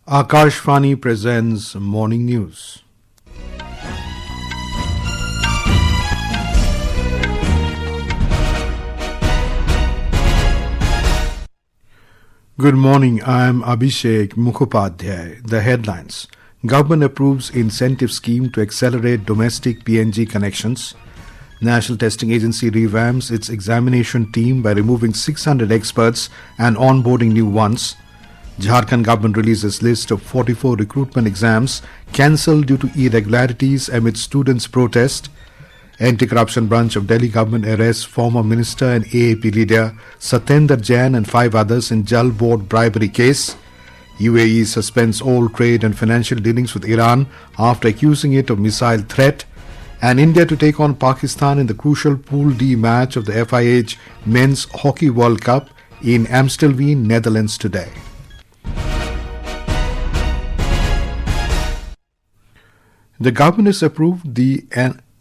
Akashvani presents Morning News. Good morning, I am Abhishek Mukhopadhyay. The headlines. Government approves incentive scheme to accelerate domestic PNG connections. National Testing Agency revamps its examination team by removing 600 experts and onboarding new ones. Jharkhand government releases list of 44 recruitment exams cancelled due to irregularities amid students' protest. Anti-corruption branch of Delhi government arrests former minister and AAP leader Satyendar Jain and 5 others in Jal Board bribery case. UAE suspends all trade and financial dealings with Iran after accusing it of missile threat. And India to take on Pakistan in the crucial Pool D match of the FIH Men's Hockey World Cup in Amstelveen, Netherlands today. The government has approved the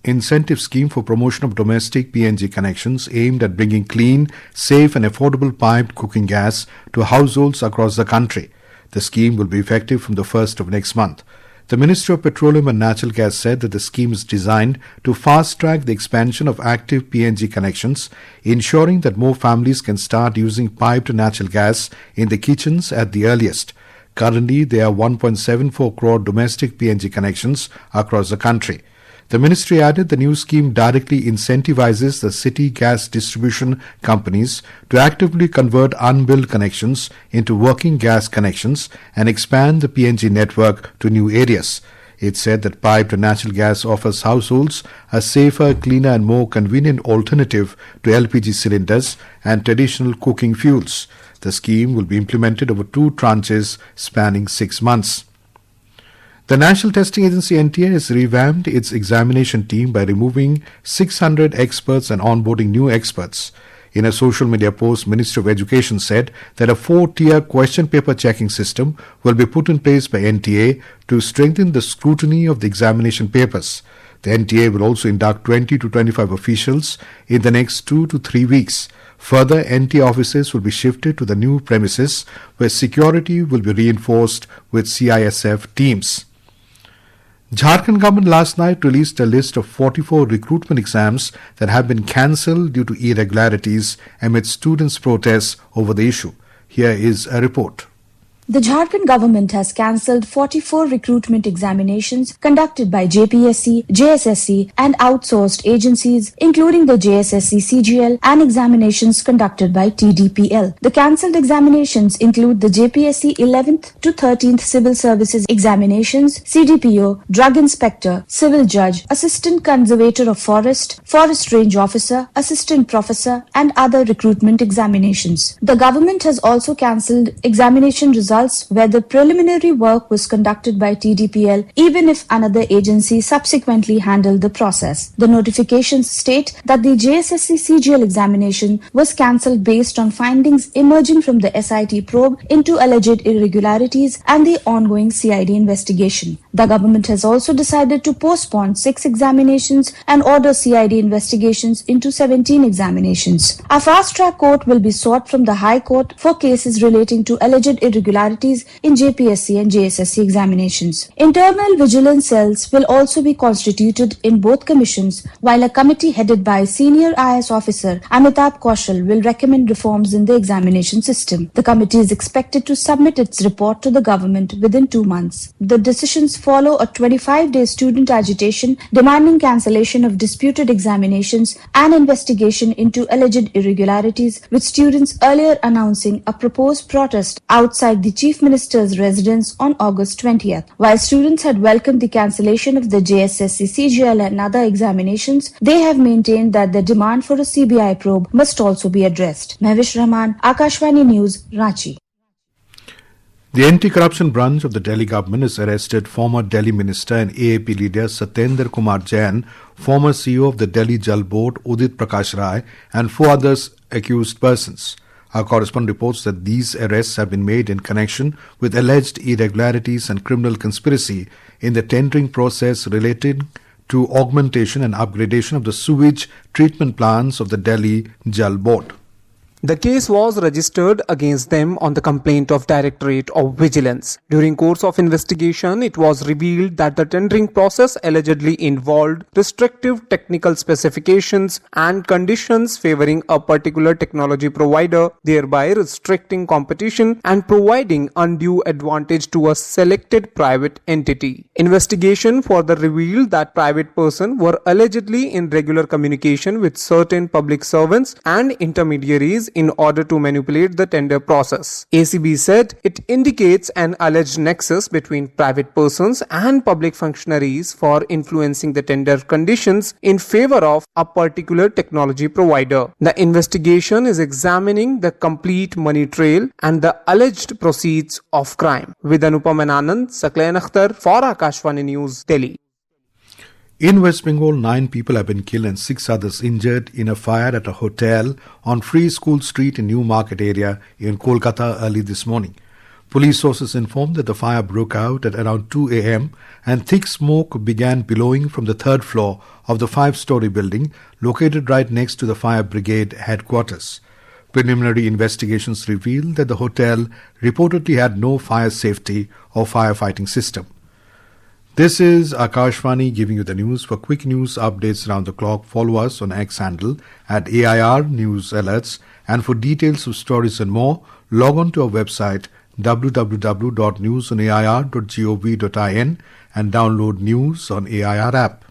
incentive scheme for promotion of domestic PNG connections aimed at bringing clean, safe and affordable piped cooking gas to households across the country. The scheme will be effective from the 1st of next month. The Ministry of Petroleum and Natural Gas said that the scheme is designed to fast-track the expansion of active PNG connections, ensuring that more families can start using piped natural gas in the kitchens at the earliest. Currently, there are 1.74 crore domestic PNG connections across the country. The ministry added the new scheme directly incentivizes the city gas distribution companies to actively convert unbilled connections into working gas connections and expand the PNG network to new areas. It said that piped natural gas offers households a safer, cleaner and more convenient alternative to LPG cylinders and traditional cooking fuels. The scheme will be implemented over 2 tranches spanning 6 months. The National Testing Agency NTA has revamped its examination team by removing 600 experts and onboarding new experts. In a social media post, Ministry of Education said that a 4-tier question paper checking system will be put in place by NTA to strengthen the scrutiny of the examination papers. The NTA will also induct 20 to 25 officials in the next 2 to 3 weeks. Further, NTA offices will be shifted to the new premises where security will be reinforced with CISF teams. Jharkhand government last night released a list of 44 recruitment exams that have been cancelled due to irregularities amid students' protests over the issue. Here is a report. The Jharkhand government has cancelled 44 recruitment examinations conducted by JPSC, JSSC and outsourced agencies including the JSSC CGL and examinations conducted by TDPL. The cancelled examinations include the JPSC 11th to 13th Civil Services examinations, CDPO, Drug Inspector, Civil Judge, Assistant Conservator of Forest, Forest Range Officer, Assistant Professor and other recruitment examinations. The government has also cancelled examination results where the preliminary work was conducted by TDPL even if another agency subsequently handled the process. The notifications state that the JSSC CGL examination was cancelled based on findings emerging from the SIT probe into alleged irregularities and the ongoing CID investigation. The government has also decided to postpone 6 examinations and order CID investigations into 17 examinations. A fast-track court will be sought from the High Court for cases relating to alleged irregularities in JPSC and JSSC examinations. Internal vigilance cells will also be constituted in both commissions, while a committee headed by senior IS officer Amitabh Kaushal will recommend reforms in the examination system. The committee is expected to submit its report to the government within 2 months. The decisions follow a 25-day student agitation demanding cancellation of disputed examinations and investigation into alleged irregularities, with students earlier announcing a proposed protest outside the Chief Minister's residence on August 20th. While students had welcomed the cancellation of the JSSC CGL and other examinations, they have maintained that the demand for a CBI probe must also be addressed. Mehwish Rahman, Akashvani News, Ranchi. The anti-corruption branch of the Delhi government has arrested former Delhi minister and AAP leader Satyendar Jain, former CEO of the Delhi Jal Board Udit Prakash Rai and 4 others accused persons. Our correspondent reports that these arrests have been made in connection with alleged irregularities and criminal conspiracy in the tendering process related to augmentation and upgradation of the sewage treatment plants of the Delhi Jal Board. The case was registered against them on the complaint of Directorate of Vigilance. During course of investigation, it was revealed that the tendering process allegedly involved restrictive technical specifications and conditions favoring a particular technology provider, thereby restricting competition and providing undue advantage to a selected private entity. Investigation further revealed that private persons were allegedly in regular communication with certain public servants and intermediaries in order to manipulate the tender process. ACB said it indicates an alleged nexus between private persons and public functionaries for influencing the tender conditions in favor of a particular technology provider. The investigation is examining the complete money trail and the alleged proceeds of crime. With Anupam Anand, Sakleen Akhtar for Akashvani News, Delhi. In West Bengal, 9 people have been killed and 6 others injured in a fire at a hotel on Free School Street in New Market area in Kolkata early this morning. Police sources informed that the fire broke out at around 2 a.m. and thick smoke began billowing from the 3rd floor of the 5-story building located right next to the fire brigade headquarters. Preliminary investigations revealed that the hotel reportedly had no fire safety or firefighting system. This is Akashvani giving you the news. For quick news updates around the clock, follow us on X handle at AIR News Alerts. And for details of stories and more, log on to our website www.newsonair.gov.in and download news on AIR app.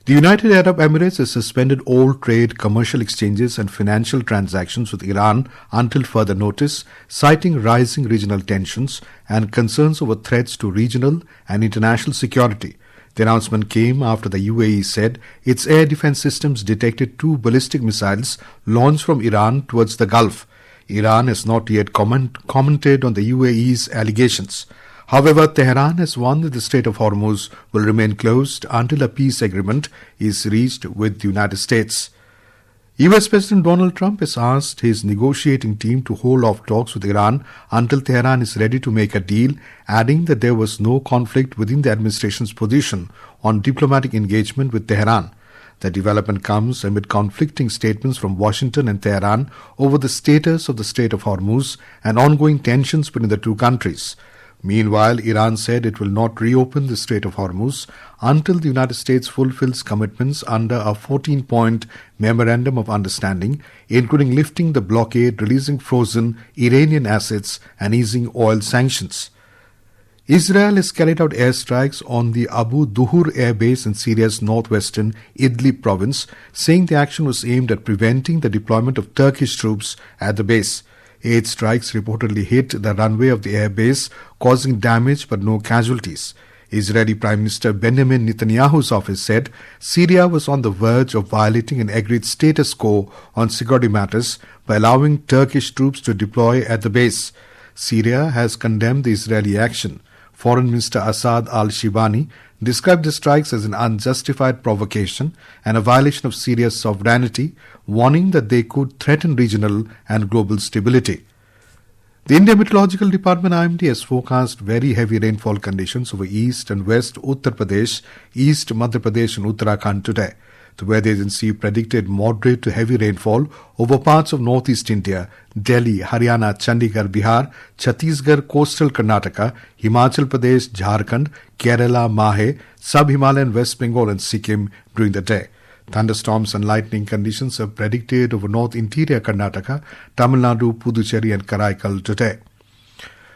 The United Arab Emirates has suspended all trade, commercial exchanges and financial transactions with Iran until further notice, citing rising regional tensions and concerns over threats to regional and international security. The announcement came after the UAE said its air defense systems detected 2 ballistic missiles launched from Iran towards the Gulf. Iran has not yet commented on the UAE's allegations. However, Tehran has warned that the Strait of Hormuz will remain closed until a peace agreement is reached with the United States. US President Donald Trump has asked his negotiating team to hold off talks with Iran until Tehran is ready to make a deal, adding that there was no conflict within the administration's position on diplomatic engagement with Tehran. The development comes amid conflicting statements from Washington and Tehran over the status of the Strait of Hormuz and ongoing tensions between the two countries. Meanwhile, Iran said it will not reopen the Strait of Hormuz until the United States fulfills commitments under a 14-point memorandum of understanding, including lifting the blockade, releasing frozen Iranian assets, and easing oil sanctions. Israel has carried out airstrikes on the Abu Duhur air base in Syria's northwestern Idlib province, saying the action was aimed at preventing the deployment of Turkish troops at the base. 8 strikes reportedly hit the runway of the airbase, causing damage but no casualties. Israeli Prime Minister Benjamin Netanyahu's office said Syria was on the verge of violating an agreed status quo on security matters by allowing Turkish troops to deploy at the base. Syria has condemned the Israeli action. Foreign Minister Assad al-Shibani described the strikes as an unjustified provocation and a violation of Syria's sovereignty, warning that they could threaten regional and global stability. The Indian Meteorological Department IMD has forecast very heavy rainfall conditions over east and west Uttar Pradesh, east Madhya Pradesh and Uttarakhand today. The weather agency predicted moderate to heavy rainfall over parts of northeast India, Delhi, Haryana, Chandigarh, Bihar, Chhattisgarh, coastal Karnataka, Himachal Pradesh, Jharkhand, Kerala, Mahe, sub-Himalayan West Bengal and Sikkim during the day. Thunderstorms and lightning conditions are predicted over north interior Karnataka, Tamil Nadu, Puducherry and Karaikal today.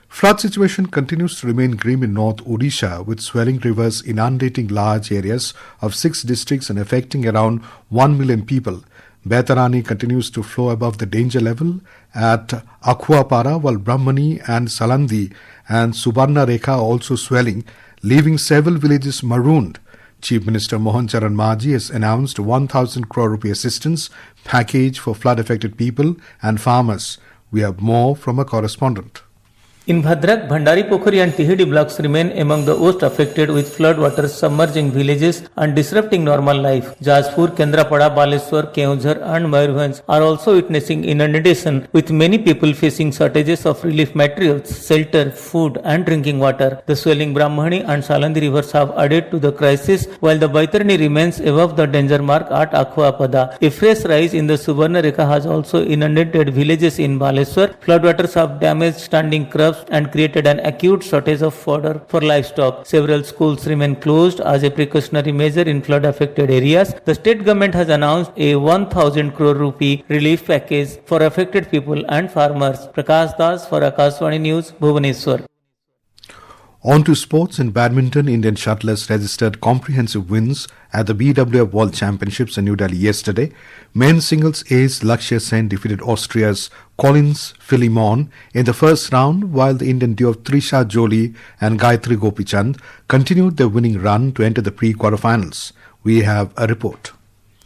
Flood situation continues to remain grim in North Odisha, with swelling rivers inundating large areas of 6 districts and affecting around 1 million people. Baitarani continues to flow above the danger level at Akhuapara, while Brahmani and Salandi and Subarna Rekha are also swelling, leaving several villages marooned. Chief Minister Mohan Charan Maji has announced 1,000 crore rupee assistance package for flood-affected people and farmers. We have more from a correspondent. In Bhadrak, Bhandari Pokhari and Tihidi blocks remain among the worst affected, with flood water submerging villages and disrupting normal life. Jajpur, Kendrapada, Baleswar, Keonjhar and Mayurbhanj are also witnessing inundation, with many people facing shortages of relief materials, shelter, food and drinking water. The swelling Brahmani and Salandi rivers have added to the crisis, while the Baitarani remains above the danger mark at Akhwapada. A fresh rise in the Subarna Rekha has also inundated villages in Baleswar. Floodwaters have damaged standing crops and created an acute shortage of fodder for livestock. Several schools remain closed as a precautionary measure in flood affected areas. The state government has announced a 1,000 crore rupee relief package for affected people and farmers. Prakash Das for Akashvani News, Bhubaneswar. On to sports. In badminton, Indian shuttlers registered comprehensive wins at the BWF World Championships in New Delhi yesterday. Men's singles ace Lakshya Sen defeated Austria's Collins Philemon in the first round, while the Indian duo of Trisha Jolie and Gayatri Gopichand continued their winning run to enter the pre-quarterfinals. We have a report.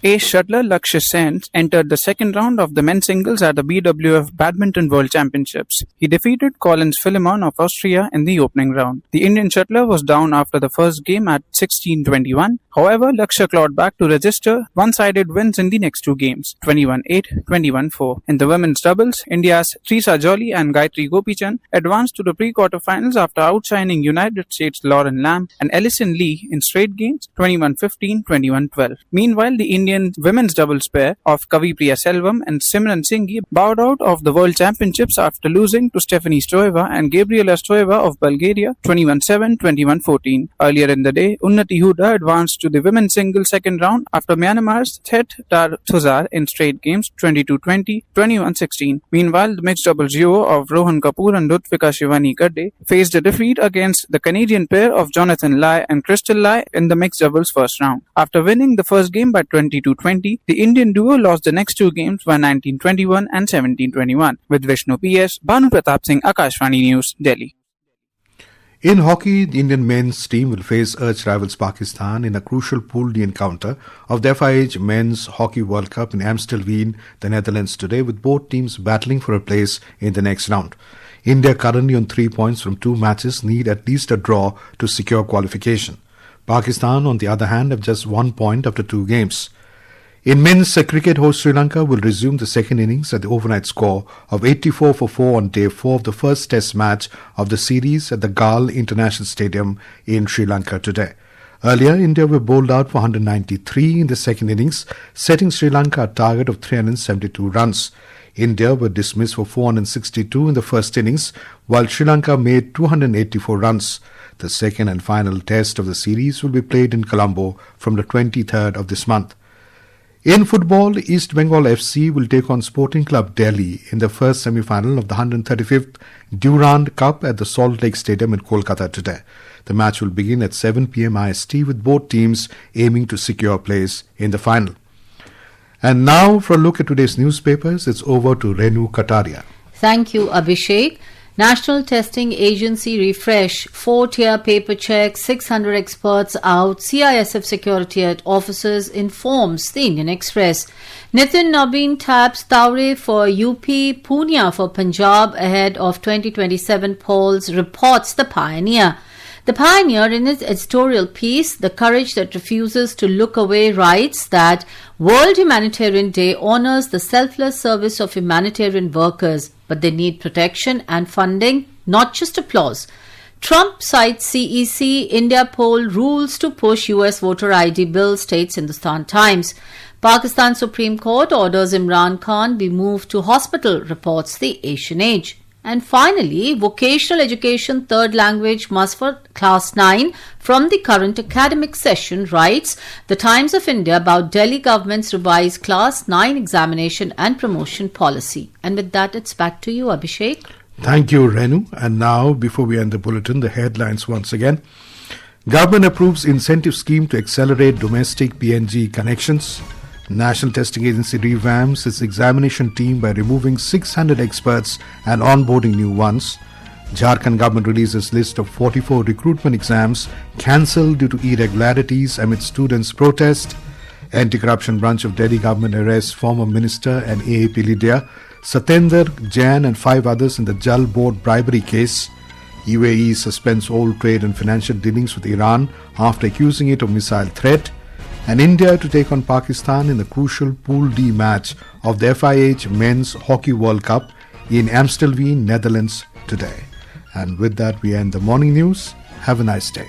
Ace shuttler Lakshya Sen entered the second round of the men's singles at the BWF Badminton World Championships. He defeated Collins Philemon of Austria in the opening round. The Indian shuttler was down after the first game at 16-21. However, Lakshya clawed back to register one-sided wins in the next two games, 21-8, 21-4. In the women's doubles, India's Trisha Jolie and Gayatri Gopichand advanced to the pre-quarterfinals after outshining United States' Lauren Lamb and Ellison Lee in straight games, 21-15, 21-12. Meanwhile, the Indian women's doubles pair of Kavipriya Selvam and Simran Singhi bowed out of the World Championships after losing to Stephanie Stoeva and Gabriela Stoeva of Bulgaria 21-7, 21-14. Earlier in the day, Unnati Huda advanced to the women's singles second round after Myanmar's Thet Tar Thuzar in straight games 22-20, 21-16. Meanwhile, the mixed doubles duo of Rohan Kapoor and Rutvika Shivani Gadde faced a defeat against the Canadian pair of Jonathan Lai and Crystal Lai in the mixed doubles first round. After winning the first game by 22-20, the Indian duo lost the next two games by 19-21 and 17-21. With Vishnu PS, Bhanu Pratap Singh, Akashvani News, Delhi. In hockey, the Indian men's team will face arch rivals Pakistan in a crucial Pool D encounter of the FIH Men's Hockey World Cup in Amstelveen, the Netherlands today, with both teams battling for a place in the next round. India, currently on 3 points from 2 matches, need at least a draw to secure qualification. Pakistan, on the other hand, have just 1 point after 2 games. In men's cricket, host Sri Lanka will resume the second innings at the overnight score of 84-4 on day 4 of the first test match of the series at the Gal International Stadium in Sri Lanka today. Earlier, India were bowled out for 193 in the second innings, setting Sri Lanka a target of 372 runs. India were dismissed for 462 in the first innings, while Sri Lanka made 284 runs. The second and final test of the series will be played in Colombo from the 23rd of this month. In football, East Bengal FC will take on Sporting Club Delhi in the first semi-final of the 135th Durand Cup at the Salt Lake Stadium in Kolkata today. The match will begin at 7 p.m. IST, with both teams aiming to secure a place in the final. And now, for a look at today's newspapers, it's over to Renu Kataria. Thank you, Abhishek. National Testing Agency refresh, 4-tier paper check, 600 experts out, CISF security at offices, informs the Indian Express. Nitin Nabin taps Taure for UP, Punia for Punjab ahead of 2027 polls, reports The Pioneer. The Pioneer, in its editorial piece, The Courage That Refuses to Look Away, writes that World Humanitarian Day honors the selfless service of humanitarian workers, but they need protection and funding, not just applause. Trump cites CEC, India poll rules to push US voter ID bill, states Hindustan Times. Pakistan Supreme Court orders Imran Khan be moved to hospital, reports the Asian Age. And finally, vocational education third language must for class 9 from the current academic session, writes The Times of India about Delhi government's revised class 9 examination and promotion policy. And with that, it's back to you, Abhishek. Thank you, Renu. And now, before we end the bulletin, the headlines once again. Government approves incentive scheme to accelerate domestic PNG connections. National Testing Agency revamps its examination team by removing 600 experts and onboarding new ones. Jharkhand government releases list of 44 recruitment exams cancelled due to irregularities amid students' protest. Anti-corruption branch of Delhi government arrests former minister and AAP leader Satyendar Jain and 5 others in the Jal Board bribery case. UAE suspends all trade and financial dealings with Iran after accusing it of missile threat. And India to take on Pakistan in the crucial Pool D match of the FIH Men's Hockey World Cup in Amstelveen, Netherlands today. And with that, we end the morning news. Have a nice day.